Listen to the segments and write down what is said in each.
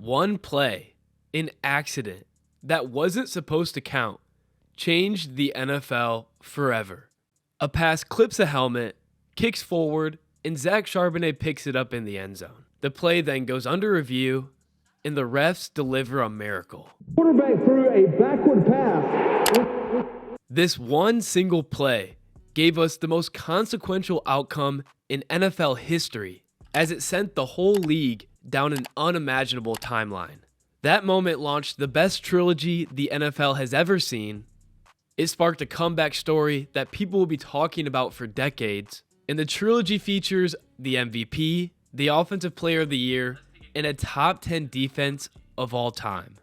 One play, an accident that wasn't supposed to count, changed the NFL forever. A pass clips a helmet, kicks forward, and Zach Charbonnet picks it up in the end zone. The play then goes under review, and the refs deliver a miracle. Quarterback threw a backward pass. This one single play gave us the most consequential outcome in NFL history, as it sent the whole league down an unimaginable timeline. That moment launched the best trilogy the NFL has ever seen. It sparked a comeback story that people will be talking about for decades. And the trilogy features the MVP, the Offensive Player of the Year, and a top 10 defense of all time.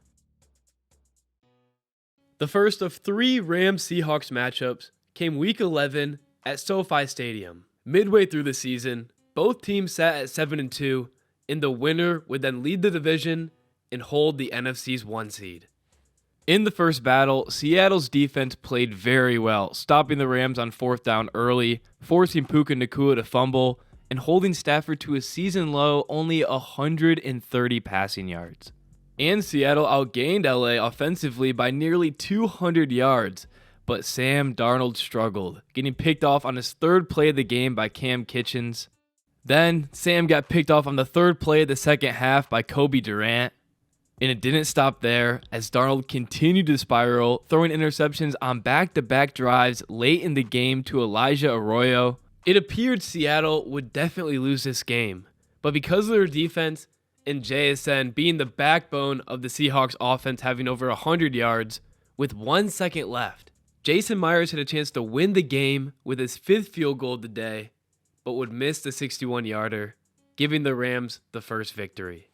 The first of 3 Rams-Seahawks matchups came Week 11 at SoFi Stadium. Midway through the season, both teams sat at 7-2, and the winner would then lead the division and hold the NFC's 1 seed. In the first battle, Seattle's defense played very well, stopping the Rams on 4th down early, forcing Puka Nacua to fumble, and holding Stafford to a season-low only 130 passing yards. And Seattle outgained LA offensively by nearly 200 yards, but Sam Darnold struggled, getting picked off on his 3rd play of the game by Cam Kitchens. Then, Sam got picked off on the 3rd play of the second half by Kobe Durant. And it didn't stop there, as Darnold continued to spiral, throwing interceptions on back-to-back drives late in the game to Elijah Arroyo. It appeared Seattle would definitely lose this game, but because of their defense and JSN being the backbone of the Seahawks offense having over 100 yards, with 1 second left, Jason Myers had a chance to win the game with his 5th field goal of the day, but would miss the 61-yarder, giving the Rams the first victory.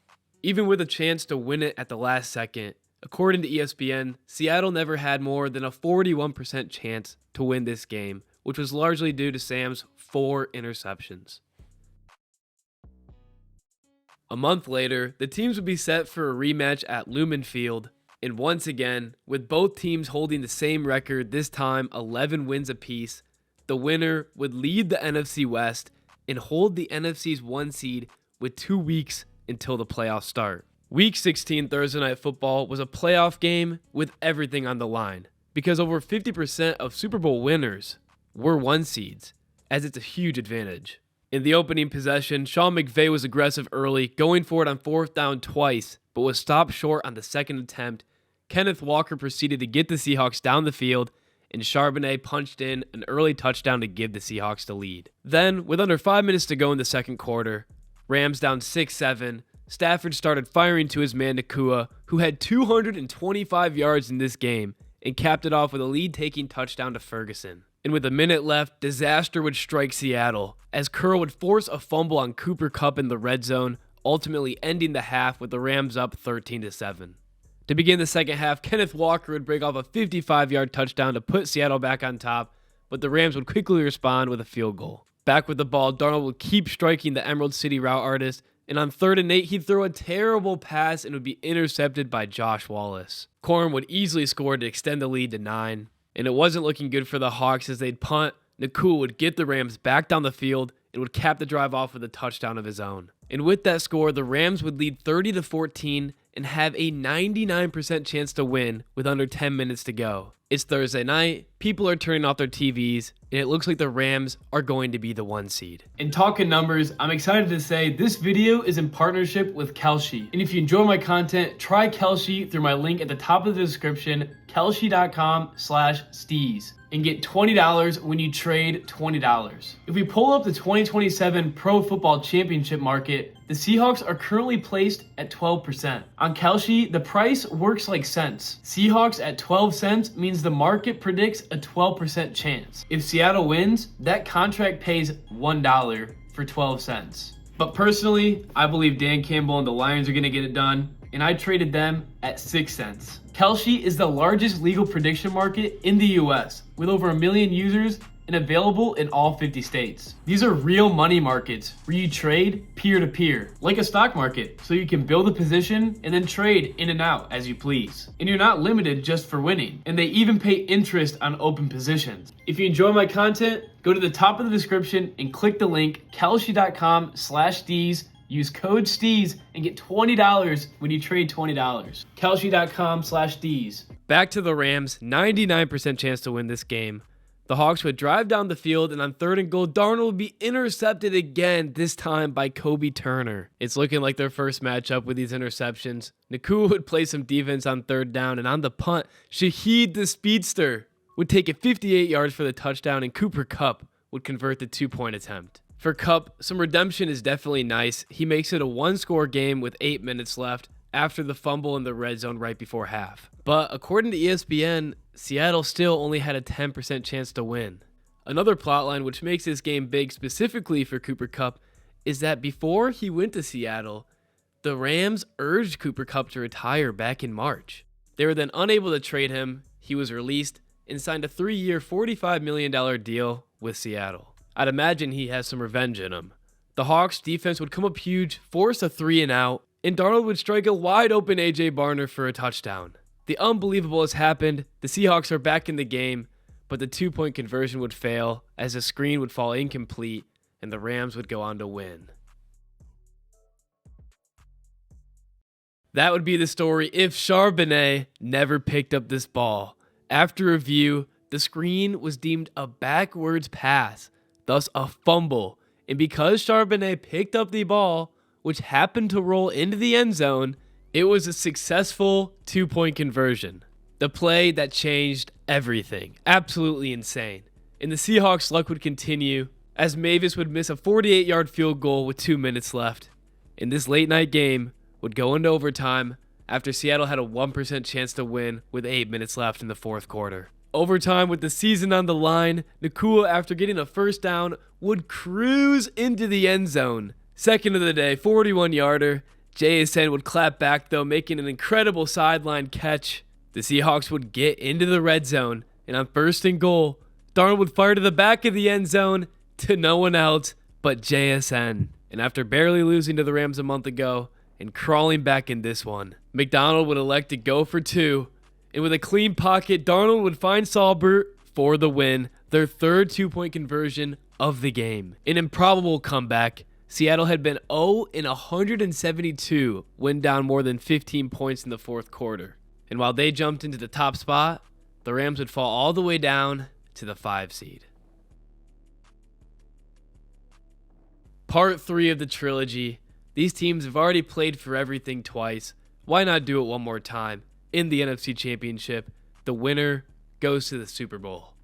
Even with a chance to win it at the last second, according to ESPN, Seattle never had more than a 41% chance to win this game, which was largely due to Sam's 4 interceptions. A month later, the teams would be set for a rematch at Lumen Field, and once again, with both teams holding the same record, this time 11 wins apiece, the winner would lead the NFC West and hold the NFC's 1 seed with 2 weeks until the playoffs start. Week 16 Thursday Night Football was a playoff game with everything on the line, because over 50% of Super Bowl winners were 1 seeds, as it's a huge advantage. In the opening possession, Sean McVay was aggressive early, going for it on 4th down twice, but was stopped short on the 2nd attempt. Kenneth Walker proceeded to get the Seahawks down the field, and Charbonnet punched in an early touchdown to give the Seahawks the lead. Then, with under 5 minutes to go in the second quarter, Rams down 6-7, Stafford started firing to his man Nacua, who had 225 yards in this game, and capped it off with a lead-taking touchdown to Ferguson. And with a minute left, disaster would strike Seattle, as Curl would force a fumble on Cooper Kupp in the red zone, ultimately ending the half with the Rams up 13-7. To begin the second half, Kenneth Walker would break off a 55-yard touchdown to put Seattle back on top, but the Rams would quickly respond with a field goal. Back with the ball, Darnold would keep striking the Emerald City route artist, and on 3rd and 8, he'd throw a terrible pass and would be intercepted by Josh Wallace. Corum would easily score to extend the lead to 9, and it wasn't looking good for the Hawks as they'd punt. Nacua would get the Rams back down the field and would cap the drive off with a touchdown of his own. And with that score, the Rams would lead 30-14 and have a 99% chance to win with under 10 minutes to go. It's Thursday night, people are turning off their TVs, and it looks like the Rams are going to be the 1 seed. And talking numbers, I'm excited to say this video is in partnership with Kalshi. And if you enjoy my content, try Kalshi through my link at the top of the description, kalshi.com/Steez, and get $20 when you trade $20. If we pull up the 2027 Pro Football Championship market, the Seahawks are currently placed at 12%. On Kalshi, the price works like cents. Seahawks at 12 cents means the market predicts a 12% chance. If Seattle wins, that contract pays $1 for 12 cents. But personally, I believe Dan Campbell and the Lions are going to get it done, and I traded them at 6 cents. Kalshi is the largest legal prediction market in the US, with over 1 million users and available in all 50 states. These are real money markets where you trade peer-to-peer, like a stock market, so you can build a position and then trade in and out as you please. And you're not limited just for winning, and they even pay interest on open positions. If you enjoy my content, go to the top of the description and click the link kalshi.com/Steez Use code Steez and get $20 when you trade $20. Kalshi.com/Steez. Back to the Rams, 99% chance to win this game. The Hawks would drive down the field, and on 3rd and goal, Darnold would be intercepted again, this time by Kobe Turner. It's looking like their first matchup with these interceptions. Nacua would play some defense on 3rd down, and on the punt, Shaheed the Speedster would take it 58 yards for the touchdown, and Cooper Kupp would convert the 2-point attempt. For Kupp, some redemption is definitely nice. He makes it a 1-score game with 8 minutes left after the fumble in the red zone right before half. But according to ESPN, Seattle still only had a 10% chance to win. Another plotline which makes this game big specifically for Cooper Kupp is that before he went to Seattle, the Rams urged Cooper Kupp to retire back in March. They were then unable to trade him. He was released and signed a 3-year, $45 million deal with Seattle. I'd imagine he has some revenge in him. The Hawks defense would come up huge, force a 3-and-out, and Darnold would strike a wide open A.J. Barner for a touchdown. The unbelievable has happened. The Seahawks are back in the game, but the 2-point conversion would fail as the screen would fall incomplete and the Rams would go on to win. That would be the story if Charbonnet never picked up this ball. After review, the screen was deemed a backwards pass, thus a fumble, and because Charbonnet picked up the ball, which happened to roll into the end zone, it was a successful 2-point conversion. The play that changed everything. Absolutely insane. And the Seahawks' luck would continue as Mavis would miss a 48-yard field goal with 2 minutes left. And this late-night game would go into overtime after Seattle had a 1% chance to win with 8 minutes left in the fourth quarter. Overtime with the season on the line, Nacua, after getting a first down, would cruise into the end zone. Second of the day, 41-yarder. Jaxon would clap back, though, making an incredible sideline catch. The Seahawks would get into the red zone, and on 1st and goal, Darnold would fire to the back of the end zone to no one else but Jaxon. And after barely losing to the Rams a month ago and crawling back in this one, MacDonald would elect to go for 2. And with a clean pocket, Darnold would find Saulbert for the win, their 3rd 2-point conversion of the game. An improbable comeback. Seattle had been 0-172 when down more than 15 points in the fourth quarter. And while they jumped into the top spot, the Rams would fall all the way down to the 5 seed. Part 3 of the trilogy. These teams have already played for everything twice. Why not do it one more time? In the NFC Championship, the winner goes to the Super Bowl.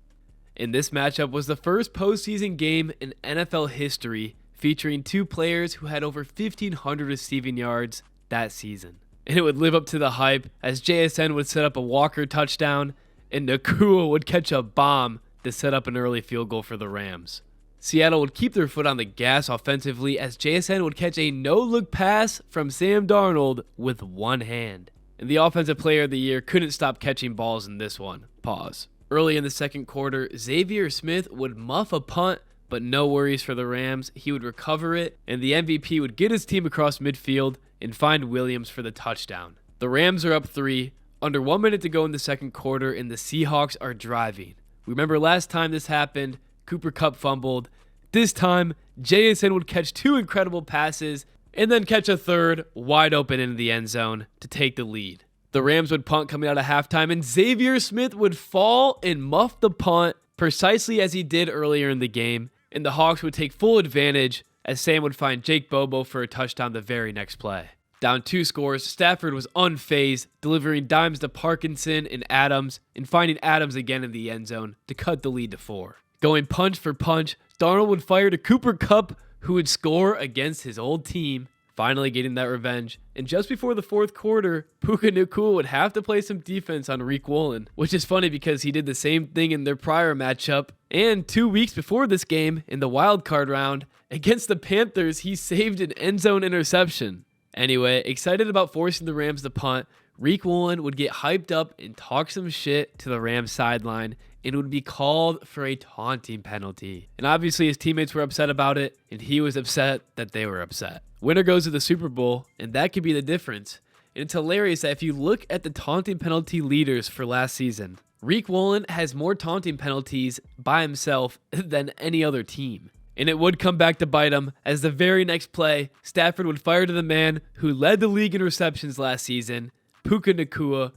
And this matchup was the first postseason game in NFL history featuring 2 players who had over 1,500 receiving yards that season. And it would live up to the hype as Jaxon would set up a Walker touchdown and Nacua would catch a bomb to set up an early field goal for the Rams. Seattle would keep their foot on the gas offensively as Jaxon would catch a no-look pass from Sam Darnold with one hand. And the Offensive Player of the Year couldn't stop catching balls in this one. Pause. Early in the second quarter, Xavier Smith would muff a punt, but no worries for the Rams. He would recover it, and the MVP would get his team across midfield and find Williams for the touchdown. The Rams are up 3, under 1 minute to go in the second quarter, and the Seahawks are driving. Remember last time this happened, Cooper Kupp fumbled. This time, Jaxon would catch 2 incredible passes and then catch a third wide open into the end zone to take the lead. The Rams would punt coming out of halftime, and Xavier Smith would fall and muff the punt precisely as he did earlier in the game, and the Hawks would take full advantage as Sam would find Jake Bobo for a touchdown the very next play. Down 2 scores, Stafford was unfazed, delivering dimes to Parkinson and Adams, and finding Adams again in the end zone to cut the lead to 4. Going punch for punch, Darnold would fire to Cooper Kupp, who would score against his old team, finally getting that revenge. And just before the fourth quarter, Puka Nacua would have to play some defense on Riq Woolen, which is funny because he did the same thing in their prior matchup. And 2 weeks before this game, in the wild card round, against the Panthers, he saved an end zone interception. Anyway, excited about forcing the Rams to punt, Riq Woolen would get hyped up and talk some shit to the Rams sideline, and would be called for a taunting penalty. And obviously his teammates were upset about it, and he was upset that they were upset. Winner goes to the Super Bowl, and that could be the difference. And it's hilarious that if you look at the taunting penalty leaders for last season, Riq Woolen has more taunting penalties by himself than any other team. And it would come back to bite him, as the very next play, Stafford would fire to the man who led the league in receptions last season, Puka Nacua,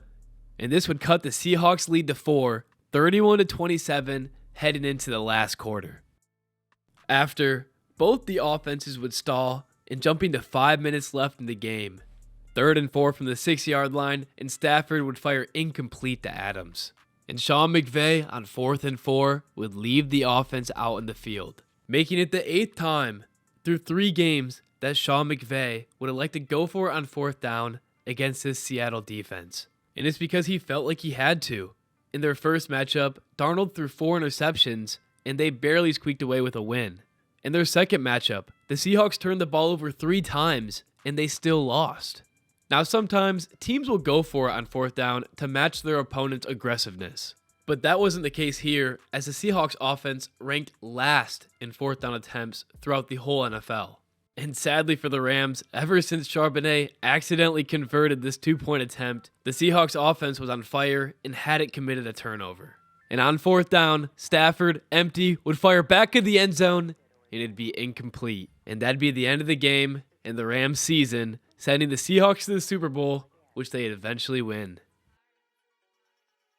and this would cut the Seahawks lead to 4, 31-27, heading into the last quarter. After, both the offenses would stall, and jumping to 5 minutes left in the game. 3rd and 4 from the 6-yard line, and Stafford would fire incomplete to Adams. And Sean McVay on 4th and 4 would leave the offense out in the field, making it the 8th time through 3 games that Sean McVay would elect to go for it on 4th down against this Seattle defense. And it's because he felt like he had to. In their first matchup, Darnold threw 4 interceptions, and they barely squeaked away with a win. In their second matchup, the Seahawks turned the ball over 3 times, and they still lost. Now, sometimes teams will go for it on 4th down to match their opponent's aggressiveness. But that wasn't the case here, as the Seahawks offense ranked last in 4th down attempts throughout the whole NFL. And sadly for the Rams, ever since Charbonnet accidentally converted this 2-point attempt, the Seahawks offense was on fire and hadn't committed a turnover. And on 4th down, Stafford, empty, would fire back in the end zone, and it'd be incomplete. And that'd be the end of the game and the Rams season, sending the Seahawks to the Super Bowl, which they'd eventually win.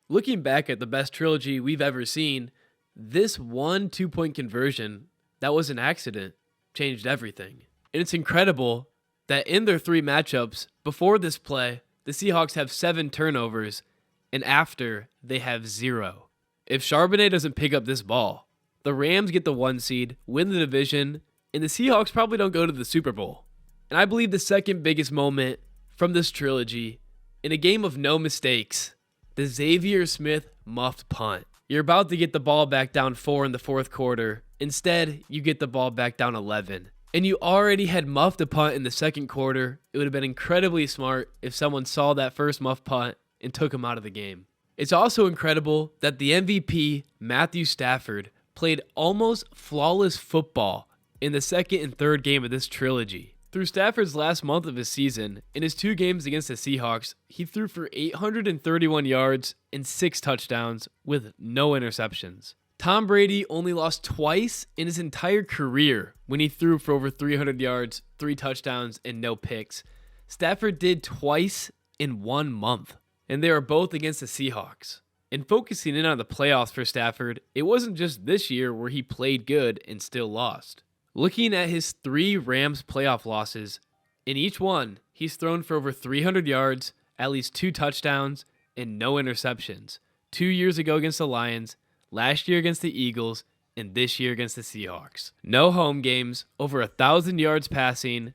Looking back at the best trilogy we've ever seen, this one 2-point conversion, that was an accident, changed everything. And it's incredible that in their 3 matchups before this play, the Seahawks have 7 turnovers, and after, they have 0. If Charbonnet doesn't pick up this ball, the Rams get the 1 seed, win the division, and the Seahawks probably don't go to the Super Bowl. And I believe the second biggest moment from this trilogy, in a game of no mistakes, the Xavier Smith muffed punt. You're about to get the ball back down 4 in the 4th quarter. Instead, you get the ball back down 11. And you already had muffed a punt in the 2nd quarter. It would have been incredibly smart if someone saw that first muff punt and took him out of the game. It's also incredible that the MVP, Mathew Stafford, played almost flawless football in the 2nd and 3rd game of this trilogy. Through Stafford's last month of his season, in his 2 games against the Seahawks, he threw for 831 yards and 6 touchdowns with no interceptions. Tom Brady only lost twice in his entire career when he threw for over 300 yards, 3 touchdowns, and no picks. Stafford did twice in 1 month, and they were both against the Seahawks. And focusing in on the playoffs for Stafford, it wasn't just this year where he played good and still lost. Looking at his 3 Rams playoff losses, in each one, he's thrown for over 300 yards, at least 2 touchdowns, and no interceptions. 2 years ago against the Lions, last year against the Eagles, and this year against the Seahawks. No home games, over 1,000 yards passing,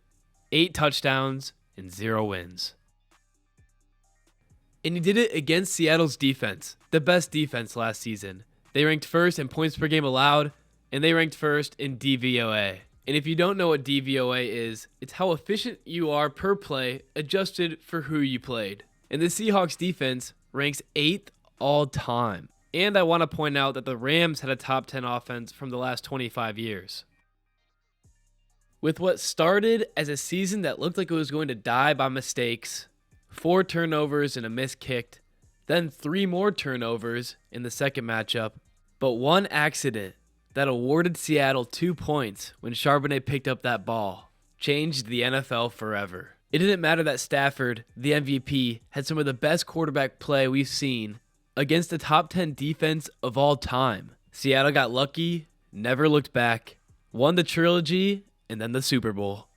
8 touchdowns, and 0 wins. And he did it against Seattle's defense, the best defense last season. They ranked first in points per game allowed, and they ranked first in DVOA. And if you don't know what DVOA is, it's how efficient you are per play adjusted for who you played. And the Seahawks defense ranks 8th all time. And I want to point out that the Rams had a top 10 offense from the last 25 years. With what started as a season that looked like it was going to die by mistakes, 4 turnovers and a miss kicked, then 3 more turnovers in the second matchup, but 1 accident that awarded Seattle 2 points when Charbonnet picked up that ball, changed the NFL forever. It didn't matter that Stafford, the MVP, had some of the best quarterback play we've seen against the top 10 defense of all time. Seattle got lucky, never looked back, won the trilogy, and then the Super Bowl.